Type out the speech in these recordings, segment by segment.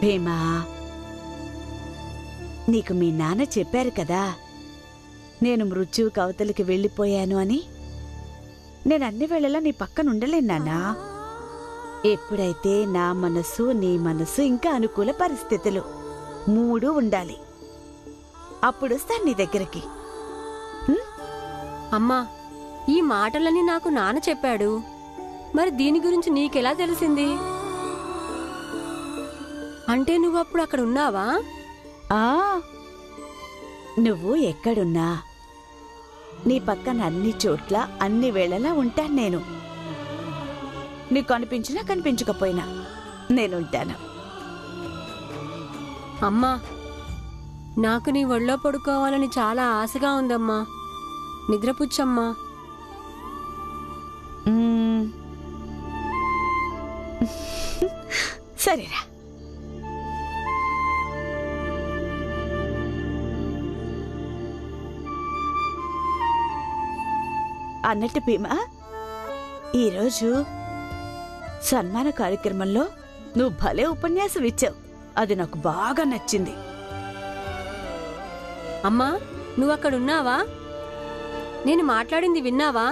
భీమా, నీకు మీ నాన్న చెప్పారు కదా నేను మృత్యువు కవతలకి వెళ్ళిపోయాను అని. నేను అన్ని వేళలా నీ పక్కన ఉండలేను నాన్నా. ఎప్పుడైతే నా మనసు నీ మనసు ఇంకా అనుకూల పరిస్థితులు మూడు ఉండాలి, అప్పుడొస్తాను నీ దగ్గరికి. అమ్మా, ఈ మాటలని నాకు నాన్న చెప్పాడు. మరి దీని గురించి నీకెలా తెలిసింది? అంటే నువ్వప్పుడు అక్కడ ఉన్నావా? నువ్వు ఎక్కడున్నా నీ పక్కన అన్ని చోట్ల అన్ని వేళలా ఉంటాను నేను. నీకు కనిపించినా కనిపించకపోయినా నేనుంటాను. అమ్మా, నాకు నీ ఒళ్ళో పడుకోవాలని చాలా ఆశగా ఉందమ్మా. నిద్రపుచ్చమ్మా. సరేరా. అన్నట్టు భీమా, ఈరోజు సన్మాన కార్యక్రమంలో నువ్వు భలే ఉపన్యాసం ఇచ్చావు. అది నాకు బాగా నచ్చింది. అమ్మా, నువ్వక్కడున్నావా? నేను మాట్లాడింది విన్నావా?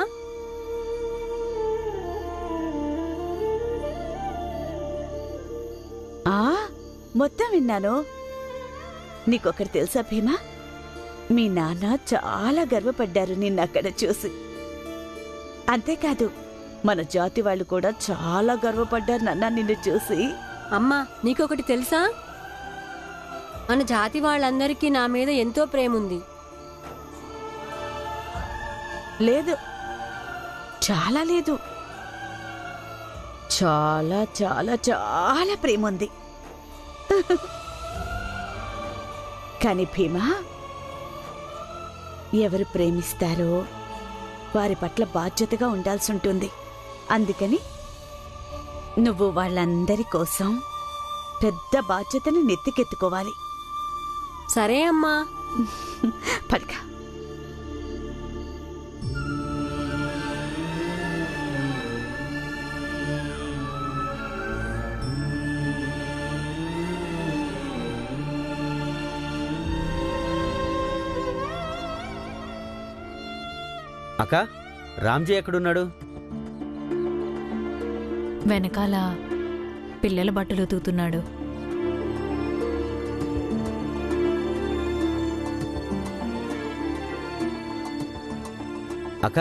మొత్తం విన్నాను. నీకొకటి తెలుసా భీమా, మీ నాన్న చాలా గర్వపడ్డారు నిన్నక్కడ చూసి. అంతేకాదు, మన జాతి వాళ్ళు కూడా చాలా గర్వపడ్డారు నాన్న నిన్ను చూసి. అమ్మా, నీకొకటి తెలుసా? మన జాతి వాళ్ళందరికీ నా మీద ఎంతో ప్రేముంది. లేదు, చాలా లేదు, చాలా చాలా చాలా ప్రేముంది. కాని భీమా, ఎవరు ప్రేమిస్తారో వారి పట్ల బాధ్యతగా ఉండాల్సి ఉంటుంది. అందుకని నువ్వు వాళ్ళందరి కోసం పెద్ద బాధ్యతని నెత్తికెత్తుకోవాలి. సరే అమ్మా. పడక. అక్క, రామ్జీ ఎక్కడున్నాడు? వెనకాల పిల్లల బట్టలు ఉతుకుతున్నాడు. అక్క,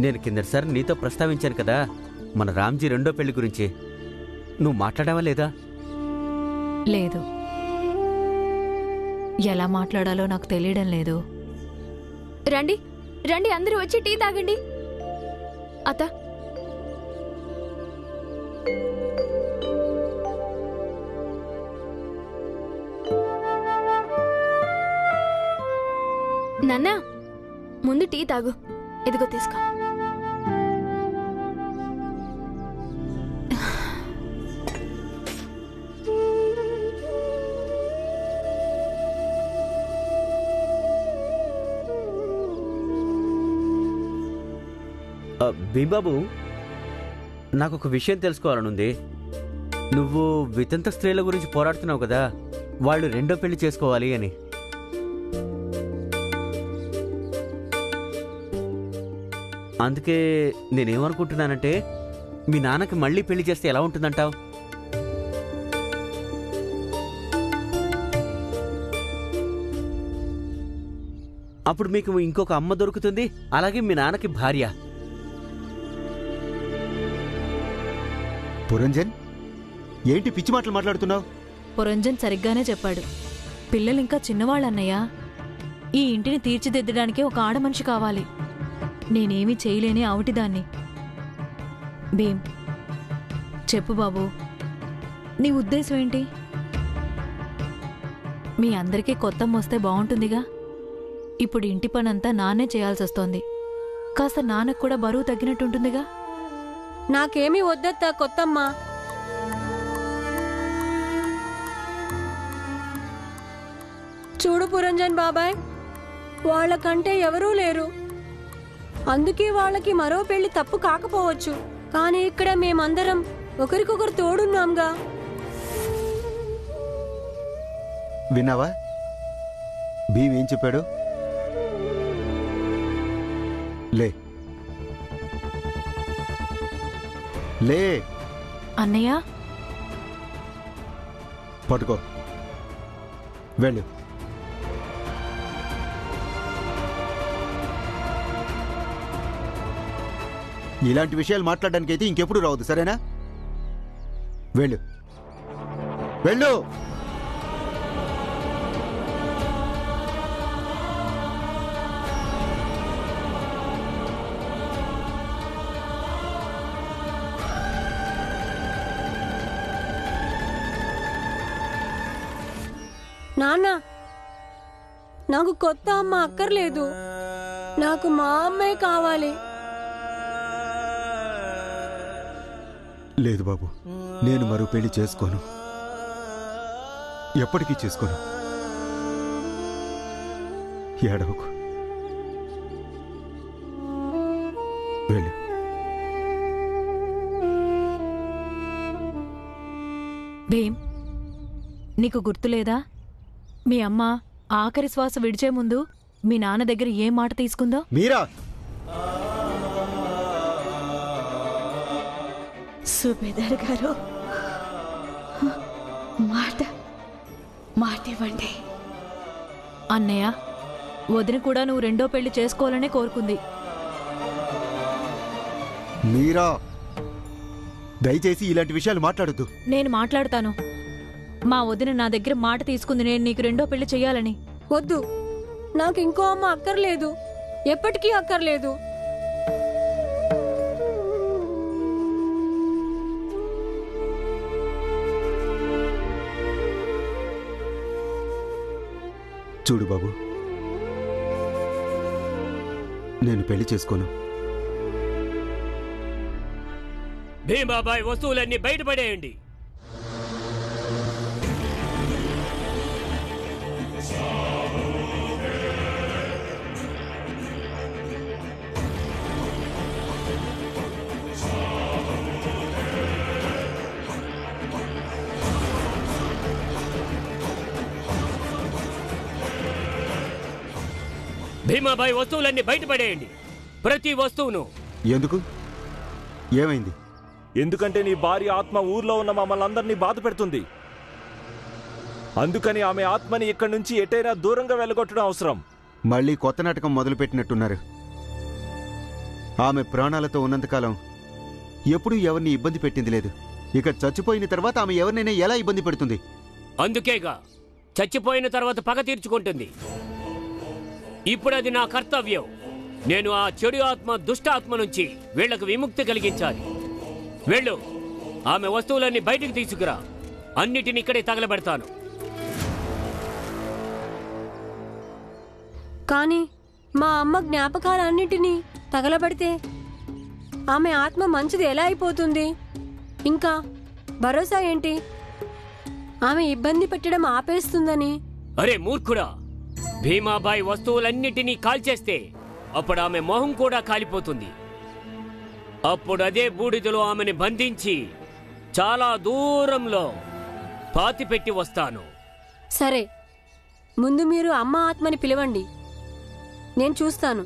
నేను కిందటిసారి నీతో ప్రస్తావించాను కదా మన రామ్జీ రెండో పెళ్లి గురించి. నువ్వు మాట్లాడావా లేదా? లేదు, ఎలా మాట్లాడాలో నాకు తెలియడం లేదు. రండి రండి, అందరూ వచ్చి టీ తాగండి. అత్త, నాన్నా, ముందు టీ తాగు. ఇదిగో తీసుకో. భీంబాబు, నాకొక విషయం తెలుసుకోవాలనుంది. నువ్వు వితంత స్త్రీల గురించి పోరాడుతున్నావు కదా, వాళ్ళు రెండో పెళ్లి చేసుకోవాలి అని. అందుకే నేనేమనుకుంటున్నానంటే, మీ నాన్నకి మళ్ళీ పెళ్లి చేస్తే ఎలా ఉంటుందంటావు? అప్పుడు మీకు ఇంకొక అమ్మ దొరుకుతుంది, అలాగే మీ నాన్నకి భార్య. పురంజన్, ఏంటి పిచ్చి మాటలు మాట్లాడుతున్నావు? పురంజన్ సరిగ్గానే చెప్పాడు. పిల్లలింకా చిన్నవాళ్ళన్నయ్యా. ఈ ఇంటిని తీర్చిదిద్దడానికి ఒక ఆడమనిషి కావాలి. నేనేమీ చేయలేని ఆవిటిదాన్ని. భీం, చెప్పు బాబు, నీ ఉద్దేశం ఏంటి? మీ అందరికీ కొత్త వస్తే బాగుంటుందిగా. ఇప్పుడు ఇంటి పనంతా నాన్నే చేయాల్సొస్తోంది. కాస్త నాన్నకు కూడా బరువు తగ్గినట్టుంటుందిగా. నాకేమీ వద్దత్తా కొత్తమ్మా. చూడు పురంజన్ బాబాయ్, వాళ్ళకంటే ఎవరూ లేరు. అందుకే వాళ్ళకి మరో పెళ్లి తప్పు కాకపోవచ్చు. కానీ ఇక్కడ మేమందరం ఒకరికొకరు తోడున్నాంగా. విన్నావా భీమ్ ఏం చెప్పాడు? లే లే అన్నయ్య పట్టుకో, వెళ్ళు. ఇలాంటి విషయాలు మాట్లాడడానికి అయితే ఇంకెప్పుడు రావద్దు, సరేనా? వెళ్ళు వెళ్ళు. నాన్న, నాకు కొత్త అమ్మ అక్కర్లేదు. నాకు మా అమ్మే కావాలి. లేదు బాబు, నేను మరో పెళ్లి చేసుకోను, ఎప్పటికీ చేసుకోను. ఏడవకు, వెళ్ళు. భీమ్, నీకు గుర్తులేదా మీ అమ్మ ఆఖరి శ్వాస విడిచే ముందు మీ నాన్న దగ్గర ఏ మాట తీసుకుందో? మీరా? సుబేదార్ గారు, మాట ఇవ్వండి. అన్నయ్య, వదిన కూడా నువ్వు రెండో పెళ్లి చేసుకోవాలనే కోరుకుంది. మీరా, దయచేసి ఇలాంటి విషయాలు మాట్లాడొద్దు. నేను మాట్లాడతాను. మా వదిన నా దగ్గర మాట తీసుకుంది నేను నీకు రెండో పెళ్లి చెయ్యాలని. వద్దు, నాకు ఇంకో అమ్మ అక్కర్లేదు, ఎప్పటికీ అక్కర్లేదు. చూడు బాబు, నేను పెళ్లి చేసుకోను. భీమాబాయ్ వస్తువులన్నీ బయటపడేయండి. భీమాబాయ్ వస్తువులన్నీ బయటపడేయండి, ప్రతి వస్తువును. ఎందుకు? ఏమైంది? ఎందుకంటే నీ భార్య ఆత్మ ఊర్లో ఉన్న మమ్మల్ని అందరినీ బాధ పెడుతుంది. అందుకని ఆమె ఆత్మని ఇక్కడి నుంచి ఎటైనా దూరంగా వెళ్ళగొట్టడం అవసరం. మళ్ళీ కొత్త నాటకం మొదలుపెట్టినట్టున్నారు. ఆమె ప్రాణాలతో ఉన్నంతకాలం ఎప్పుడూ ఎవరిని ఇబ్బంది పెట్టింది లేదు. ఇక చచ్చిపోయిన తర్వాత ఆమె ఎవరినైనా ఎలా ఇబ్బంది పెడుతుంది? అందుకేగా చచ్చిపోయిన తర్వాత పగ తీర్చుకుంటుంది. ఇప్పుడు అది నా కర్తవ్యం. నేను ఆ చెడు ఆత్మ, దుష్ట ఆత్మ నుంచి వీళ్లకు విముక్తి కలిగించాలి. వెళ్ళు, ఆమె వస్తువులన్నీ బయటికి తీసుకురా. అన్నిటిని ఇక్కడే తగలబెడతాను. కానీ మా అమ్మ జ్ఞాపకాలన్నిటినీ తగలబడితే ఆమె ఆత్మ మంచిది ఎలా అయిపోతుంది? ఇంకా భరోసా ఏంటి? ఆమె ఇబ్బంది పెట్టడం ఆపేస్తుందని. అరే మూర్ఖుడా, భీమాబాయి వస్తువులన్నిటినీ కాల్చేస్తే అప్పుడు ఆమె మొహం కూడా కాలిపోతుంది. అప్పుడు అదే బూడిదలో ఆమెని బంధించి చాలా దూరంలో పాతిపెట్టి వస్తాను. సరే, ముందు మీరు అమ్మ ఆత్మని పిలవండి, నేను చూస్తాను.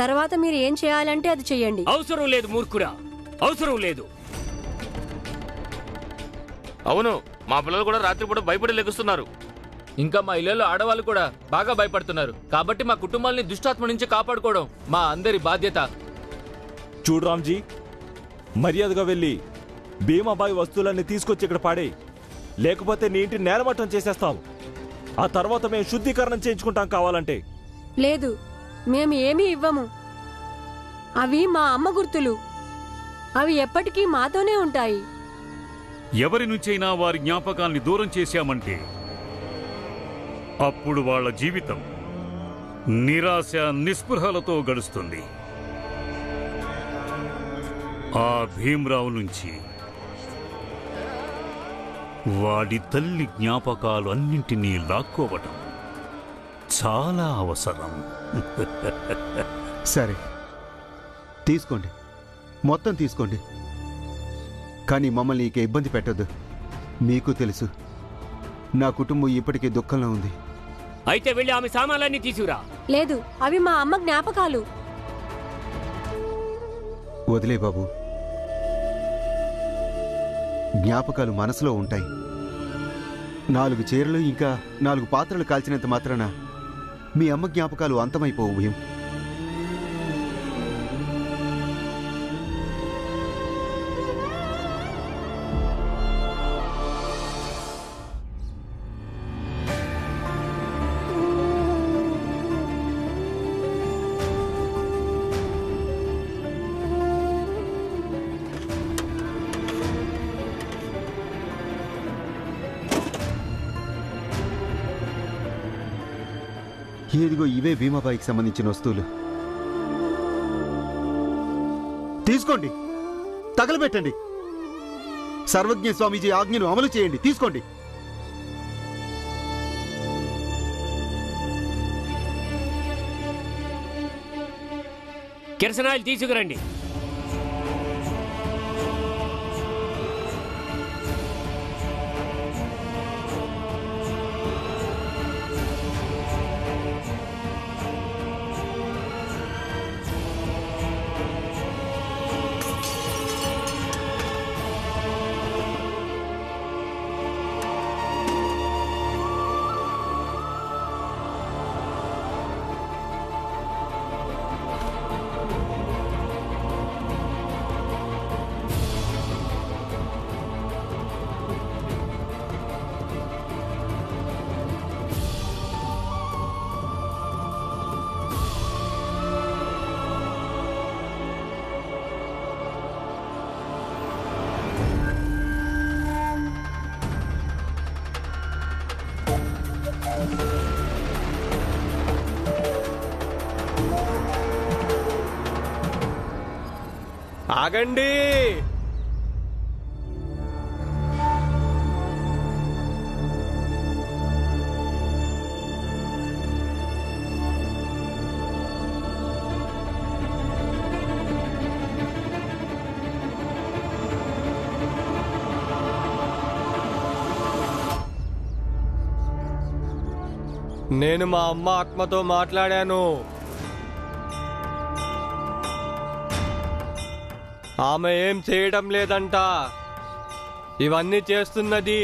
తర్వాత మీరు ఏం చేయాలంటే అది చెయ్యండి. అవసరం లేదు మూర్ఖుడా, అవసరం లేదు. అవును, మా పిల్లలు కూడా రాత్రిపూట భయపడి లెగుస్తున్నారు. ఇంకా మా ఇళ్లలో ఆడవాళ్ళు కూడా బాగా భయపడుతున్నారు. కాబట్టి మా కుటుంబాలని దుష్టాత్మ నుంచి కాపాడుకోవడం మా అందరి బాధ్యత. చూడు రామ్జీ, మర్యాదగా వెళ్ళి భీమాబాయి వస్తువులన్నీ తీసుకొచ్చి ఇక్కడ పాడే, లేకపోతే నీ ఇంటిని నేలమట్టం చేసేస్తాం. ఆ తర్వాత మేము శుద్ధీకరణం చేయించుకుంటాం కావాలంటే. లేదు, మేము ఏమీ ఇవ్వము. అవి మా అమ్మ గుర్తులు. అవి ఎప్పటికీ మాతోనే ఉంటాయి. ఎవరి నుంచైనా వారి జ్ఞాపకాల్ని దూరం చేశామంటే అప్పుడు వాళ్ళ జీవితం నిరాశ, నిస్పృహలతో గడుస్తుంది. ఆ భీమ్రావు నుంచి వాడి తల్లి జ్ఞాపకాలు అన్నింటినీ లాక్కోవటం చాలా అవసరం. సరే, తీసుకోండి, మొత్తం తీసుకోండి. కానీ మమ్మల్ని ఇక ఇబ్బంది పెట్టొద్దు. మీకు తెలుసు నా కుటుంబం ఇప్పటికీ దుఃఖంలో ఉంది. అయితే వెళ్ళి ఆమె సామాన్లన్నీ తీసుకురా. లేదు, అవి మా అమ్మ జ్ఞాపకాలు. వదిలే బాబు, జ్ఞాపకాలు మనసులో ఉంటాయి. 4 చీరలు ఇంకా 4 పాత్రలు కాల్చినంత మాత్రాన మీ అమ్మ జ్ఞాపకాలు అంతమైపోవు భీం. ఏదిగో ఇవే భీమాబాయికి సంబంధించిన వస్తువులు. తీసుకోండి, తగలబెట్టండి. సర్వజ్ఞ స్వామీజీ ఆజ్ఞను అమలు చేయండి. తీసుకోండి. కిరసనాయిలు తీసుకురండి. ఆగండి. నేను మా అమ్మ ఆత్మతో మాట్లాడాను. ఆమె ఏం చేయడం లేదంట. ఇవన్నీ చేస్తున్నది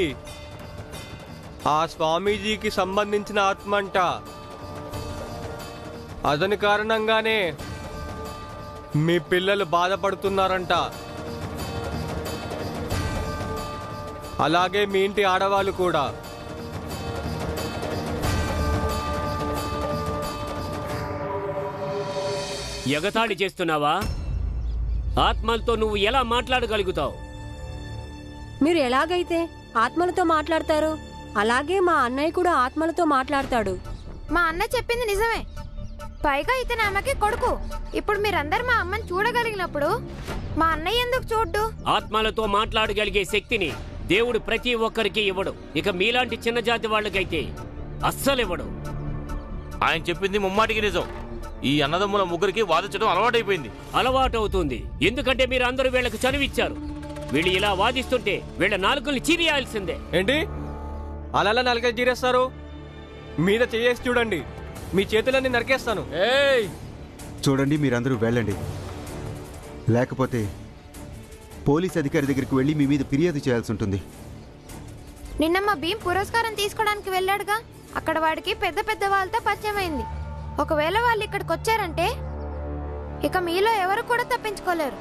ఆ స్వామీజీకి సంబంధించిన ఆత్మ అంట. అతని కారణంగానే మీ పిల్లలు బాధపడుతున్నారంట. అలాగే మీ ఇంటి ఆడవాళ్ళు కూడా. ఎగతాళి చేస్తున్నావా? ఆత్మలతో నువ్వు ఎలా మాట్లాడగలుగుతావు? మీరు ఎలాగైతే ఆత్మలతో మాట్లాడతారో అలాగే మా అన్నయ్య కూడా ఆత్మలతో మాట్లాడతాడు. మా అన్న చెప్పింది నిజమే. పైగా ఇతని అమ్మకి కొడుకు. ఇప్పుడు మీరందరు మా అమ్మని చూడగలిగినప్పుడు మా అన్నయ్య ఎందుకు చూడ్డు? ఆత్మలతో మాట్లాడగలిగే శక్తిని దేవుడు ప్రతి ఒక్కరికి ఇవ్వడు. ఇక మీలాంటి చిన్న జాతి వాళ్ళకైతే అస్సలు ఇవ్వడు. ఆయన చెప్పింది ముమ్మాటికి నిజం. ఈ అన్నదమ్ముల ముగ్గురికి వాదించడం అలవాటైపోయింది. అలవాటవుతుంది ఎందుకంటే మీరు అందరూ వీళ్ళకు చనువిచ్చారు. వీళ్ళు ఇలా వాదిస్తుంటే వీళ్ళ నాలుకల్ని చీరేయాల్సిందే. ఏంటి అలా నాలుక చీరేస్తారు? మీద చేసి చూడండి, మీ చేతులన్నీ నరికేస్తాను. చూడండి, మీరందరూ వెళ్ళండి. లేకపోతే పోలీస్ అధికారి దగ్గరికి వెళ్ళి మీ మీద ఫిర్యాదు చేయాల్సి ఉంటుంది. నిన్న మా భీమ్ పురస్కారం తీసుకోవడానికి వెళ్ళాడుగా, అక్కడ వాడికి పెద్ద పెద్ద వాళ్ళతో పరిచయమైంది. ఒకవేళ వాళ్ళు ఇక్కడికి వచ్చారంటే ఇక మీలో ఎవరు కూడా తప్పించుకోలేరు.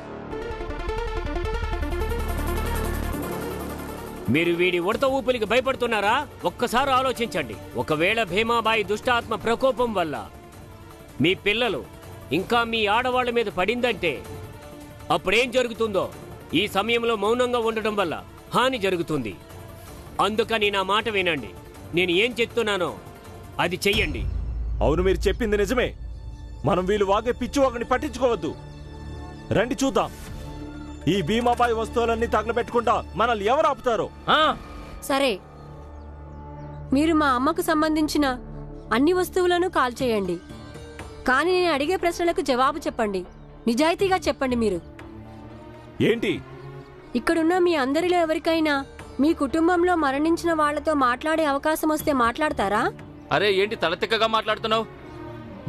మీరు వీడి ఉడత ఊపిరికి భయపడుతున్నారా? ఒక్కసారి ఆలోచించండి. ఒకవేళ భీమాబాయి దుష్టాత్మ ప్రకోపం వల్ల మీ పిల్లలు ఇంకా మీ ఆడవాళ్ల మీద పడిందంటే అప్పుడేం జరుగుతుందో. ఈ సమయంలో మౌనంగా ఉండటం వల్ల హాని జరుగుతుంది. అందుకని నా మాట వినండి. నేను ఏం చెప్తున్నానో అది చెయ్యండి. అవును, మీరు చెప్పింది నిజమే. మనం వీళ్ళు వాగే పిచ్చి ఒకని పట్టించుకోవద్దు. రండి చూద్దాం. ఈ భీమాబాయి వస్తువులన్నీ తగలబెట్టుకుంటా మనల్ని ఎవరు ఆపుతారో. సరే, మీరు మా అమ్మకు సంబంధించిన అన్ని వస్తువులను కాల్చేయండి. కానీ నేను అడిగే ప్రశ్నలకు జవాబు చెప్పండి. నిజాయితీగా చెప్పండి మీరు. ఏంటి? ఇక్కడున్న మీ అందరిలో ఎవరికైనా మీ కుటుంబంలో మరణించిన వాళ్లతో మాట్లాడే అవకాశం వస్తే మాట్లాడతారా? అరే ఏంటి తలతిక్కగా మాట్లాడుతున్నావు?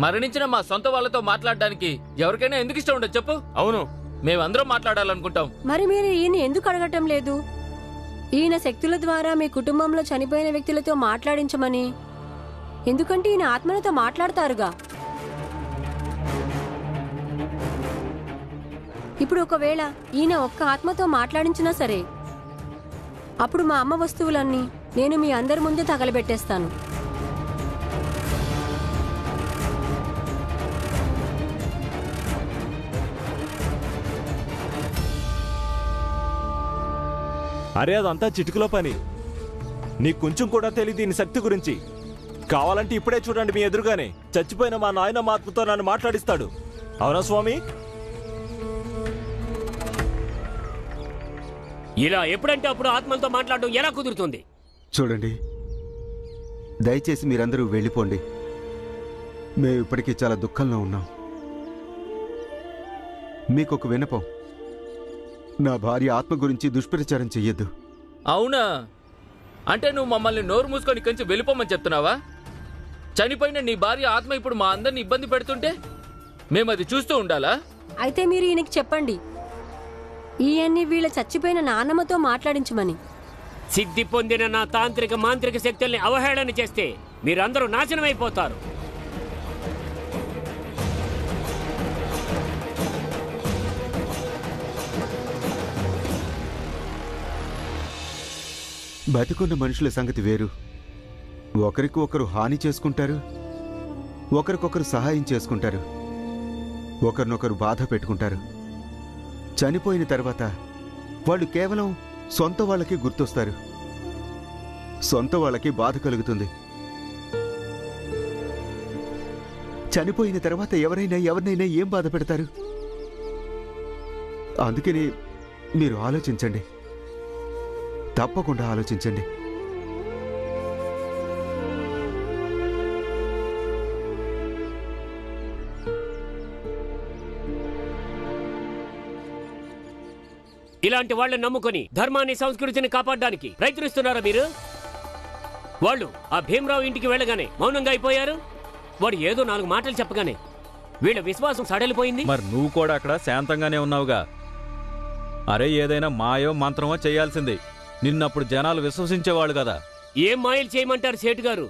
మరణించిన మా సొంత వాళ్ళతో మాట్లాడడానికి ఎవరికైనా ఎందుకు ఇష్టం ఉండదు చెప్పు. అవును, మేమందరం మాట్లాడాలనుకుంటాం. మరి మీరు ఈయన ఎందుకు అడగటం లేదు? ఈయన శక్తుల ద్వారా మీ కుటుంబంలో చనిపోయిన వ్యక్తులతో మాట్లాడించమని. ఎందుకంటే ఈయన ఆత్మలతో మాట్లాడతారుగా. ఇప్పుడు ఒకవేళ ఈయన ఒక్క ఆత్మతో మాట్లాడించినా సరే, అప్పుడు మా అమ్మ వస్తువులన్నీ నేను మీ అందరి ముందే తగలబెట్టేస్తాను. అరే అదంతా చిటికలో పని. నీకు కొంచెం కూడా తెలియదు దీని శక్తి గురించి. కావాలంటే ఇప్పుడే చూడండి, మీ ఎదురుగానే చచ్చిపోయిన మా నాయన ఆత్మతో నన్ను మాట్లాడిస్తాడు. అవునా స్వామి? ఇలా ఎప్పుడంటే అప్పుడు ఆత్మలతో మాట్లాడడం ఎలా కుదురుతుంది? చూడండి, దయచేసి మీరందరూ వెళ్ళిపోండి. మేము ఇప్పటికీ చాలా దుఃఖంలో ఉన్నాం. మీకొక విన్నపం, నా భార్య ఆత్మ గురించి దుష్ప్రచారం చెయ్యొద్దు. అవునా? అంటే నువ్వు మమ్మల్ని నోరు మూసుకొని కొంచెం వెళ్ళిపోమని చెప్తున్నావా? చనిపోయిన నీ భార్య ఆత్మ ఇప్పుడు మా అందరిని ఇబ్బంది పెడుతుంటే మేము అది చూస్తూ ఉండాలా? అయితే మీరు ఈయనకి చెప్పండి, ఈయన్ని వీళ్ళ చచ్చిపోయిన నాన్నమ్మతో మాట్లాడించమని. సిద్ధి పొందిన నా తాంత్రిక మాంత్రిక శక్తుల్ని అవహేళన చేస్తే మీరందరూ నాశనమైపోతారు. బతికున్న మనుషుల సంగతి వేరు. ఒకరికి ఒకరు హాని చేసుకుంటారు, ఒకరికొకరు సహాయం చేసుకుంటారు, ఒకరినొకరు బాధ పెట్టుకుంటారు. చనిపోయిన తర్వాత వాళ్ళు కేవలం సొంత వాళ్ళకి గుర్తొస్తారు. సొంత వాళ్ళకి బాధ కలుగుతుంది. చనిపోయిన తర్వాత ఎవరినైనా ఏం బాధ పెడతారు? అందుకని మీరు ఆలోచించండి, తప్పకుండా ఆలోచించండి. ఇలాంటి వాళ్ళని నమ్ముకొని ధర్మాన్ని సంస్కృతిని కాపాడడానికి ప్రయత్నిస్తున్నారా మీరు? వాళ్ళు ఆ భీమరావు ఇంటికి వెళ్ళగానే మౌనంగా అయిపోయారు. వాడు ఏదో 4 మాటలు చెప్పగానే వీళ్ళ విశ్వాసం సడలిపోయింది. మరి నువ్వు కూడా అక్కడ శాంతంగానే ఉన్నావుగా. అరే ఏదైనా మాయో మంత్రమో చేయాల్సింది. నిన్నప్పుడు జనాలు విశ్వసించేవాళ్ళు కదా. ఏం మాయలు చేయమంటారు సేటు గారు?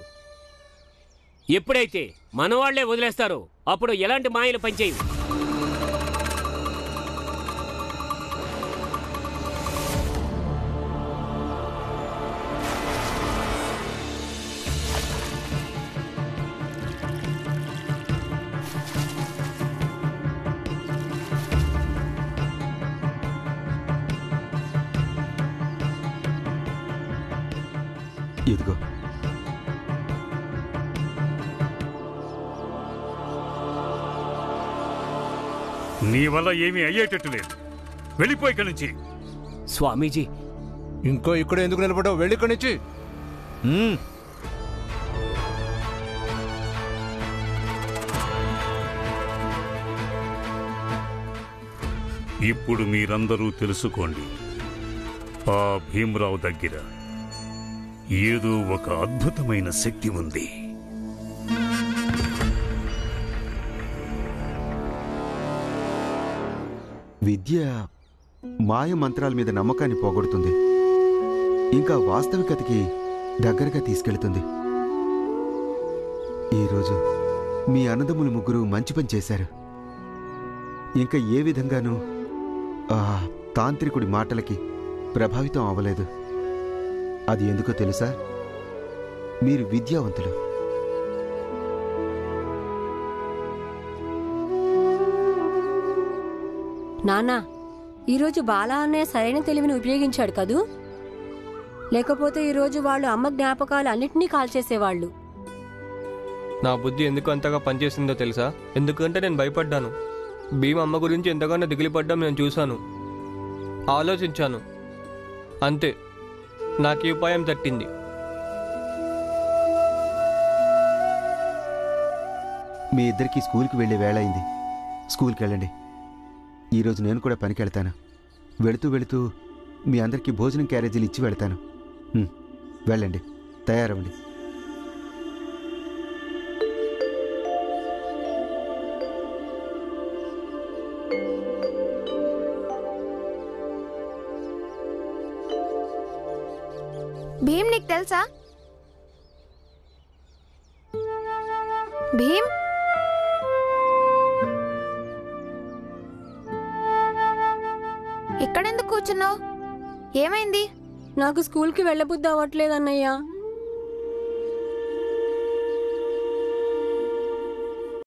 ఎప్పుడైతే మనవాళ్లే వదిలేస్తారో అప్పుడు ఎలాంటి మాయలు పనిచేయవు. ఇదిగో, నీ వల్ల ఏమీ అయ్యేటట్టు లేదు. వెళ్ళిపోయి ఇక్కడి నుంచి. స్వామీజీ, ఇంకో ఇక్కడ ఎందుకు నిలబడ్డావు? వెళ్ళి ఇక్కడి నుంచి. ఇప్పుడు మీరందరూ తెలుసుకోండి, ఆ భీమరావు దగ్గర ఏదో ఒక అద్భుతమైన శక్తి ఉంది. విద్య మాయ మంత్రాల మీద నమ్మకాన్ని పోగొడుతుంది, ఇంకా వాస్తవికతకి దగ్గరగా తీసుకెళ్తుంది. ఈరోజు మీ అన్నదమ్ములు ముగ్గురు మంచి పని చేశారు. ఇంకా ఏ విధంగానూ ఆ తాంత్రికుడి మాటలకి ప్రభావితం అవ్వలేదు. అది ఎందుకో తెలుసా? మీరు విద్యావంతులు. నాన్నా, ఈరోజు బాలా అన్నయ్య సరైన తెలివిని ఉపయోగించాడు కదూ? లేకపోతే ఈరోజు వాళ్ళు అమ్మ జ్ఞాపకాలు అన్నిటినీ కాల్చేసేవాళ్ళు. నా బుద్ధి ఎందుకు అంతగా పనిచేసిందో తెలుసా? ఎందుకంటే నేను భయపడ్డాను. భీమ్ అమ్మ గురించి ఎంతగానో దిగులుపడ్డాం నేను చూశాను, ఆలోచించాను. అంతే, నాకు ఈ ఉపాయం తట్టింది. మీ ఇద్దరికి స్కూల్కి వెళ్ళే వేళ అయింది. స్కూల్కి వెళ్ళండి. ఈరోజు నేను కూడా పనికి వెళ్తాను. వెళుతూ వెళుతూ మీ అందరికీ భోజనం క్యారేజీలు ఇచ్చి వెళ్తాను. వెళ్ళండి, తయారవ్వండి. భీమ్, నీకు తెలుసా? భీమ్, ఇక్కడెందుకు కూర్చున్నావు? ఏమైంది? నాకు స్కూల్కి వెళ్ళబుద్ధి అవ్వట్లేదు అన్నయ్య.